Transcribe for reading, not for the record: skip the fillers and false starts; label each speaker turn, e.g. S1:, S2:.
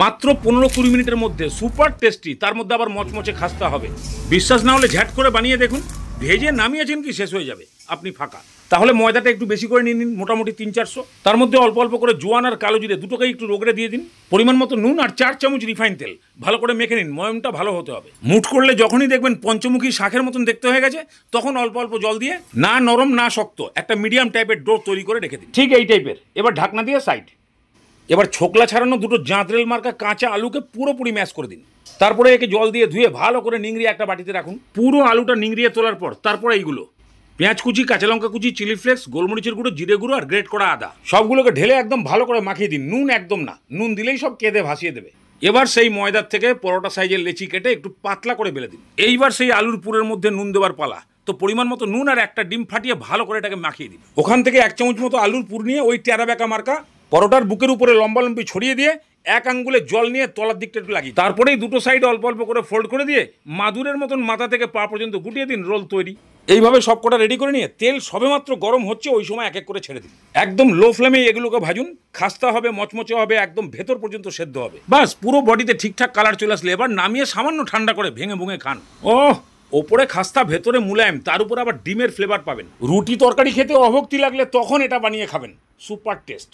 S1: মাত্র 15-20 মিনিটের মধ্যে সুপার টেস্টি, তার মধ্যে আবার মচমচে খাস্তা হবে। বিশ্বাস না হলে ঝ্যাট করে বানিয়ে দেখুন, ভেজে নামিয়েছেন কি শেষ হয়ে যাবে, আপনি ফাঁকা। তাহলে ময়দাটা একটু বেশি করে নিয়ে নিন, মোটামুটি 300-400। তার মধ্যে অল্প অল্প করে জোয়ান আর কালো জিরে দুটোকেই একটু রগড়ে দিয়ে দিন। পরিমাণ মতো নুন আর 4 চামচ রিফাইন তেল। ভালো করে মেখে নিন, ময়মটা ভালো হতে হবে। মুঠ করলে যখনই দেখবেন পঞ্চমুখী শাকের মতন দেখতে হয়ে গেছে, তখন অল্প অল্প জল দিয়ে, না নরম না শক্ত, একটা মিডিয়াম টাইপের ডো তৈরি করে রেখে দিন। ঠিক এই টাইপের। এবার ঢাকনা দিয়ে সাইড। এবার ছোকলা ছাড়ানো দুটো জাঁতরেল মার্কা কাঁচা আলুকে পুরোপুরি ম্যাশ করে দিন। তারপরে একে জল দিয়ে ধুয়ে ভালো করে নিংড়িয়ে একটা বাটিতে রাখুন। পুরো আলুটা নিংড়িয়ে তোলার পর তারপরে এইগুলো পেঁয়াজ কুচি, কাঁচা লঙ্কা কুচি, চিলি ফ্লেক্স, গোলমরিচের গুঁড়ো, জিরে গুঁড়ো আর গ্রেট করা আদা সবগুলোকে ঢেলে একদম ভালো করে মাখিয়ে দিন। নুন একদম না, নুন দিলেই সব কেঁদে ভাসিয়ে দেবে। এবার সেই ময়দার থেকে পরোটা সাইজের লেচি কেটে একটু পাতলা করে বেলে দিন। এইবার সেই আলুর পুরের মধ্যে নুন দেওয়ার পালা। তো পরিমাণ মতো নুন আর একটা ডিম ফাটিয়ে ভালো করে এটাকে মাখিয়ে দিন। ওখান থেকে 1 চামচ মতো আলুর পুর নিয়ে ওই টেরা বেঁকা মার্কা পরোটার বুকের উপরে লম্বালম্বি ছড়িয়ে দিয়ে 1 আঙ্গুলে জল নিয়ে তলার দিকটা একটু লাগিয়ে, তারপরেই দুটো সাইড অল্প অল্প করে ফোল্ড করে দিয়ে মাদুরের মতন মাথা থেকে পা পর্যন্ত গুটিয়ে দিন। রোল তৈরি। এইভাবে সব কটা রেডি করে নিয়ে তেল সবেমাত্র গরম হচ্ছে ওই সময় এক এক করে ছেড়ে দিন। একদম লো ফ্লেমে এগুলোকে ভাজুন। খাস্তা হবে, মচমচে হবে, একদম ভেতর পর্যন্ত সেদ্ধ হবে। বাস পুরো বডিতে ঠিকঠাক কালার চলে আসলে এবার নামিয়ে সামান্য ঠান্ডা করে ভেঙে ভুঙে খান। ওহ, ওপরে খাস্তা, ভেতরে মুলায়ম, তার উপর আবার ডিমের ফ্লেভার পাবেন। রুটি তরকারি খেতে অভক্তি লাগলে তখন এটা বানিয়ে খাবেন। Super test.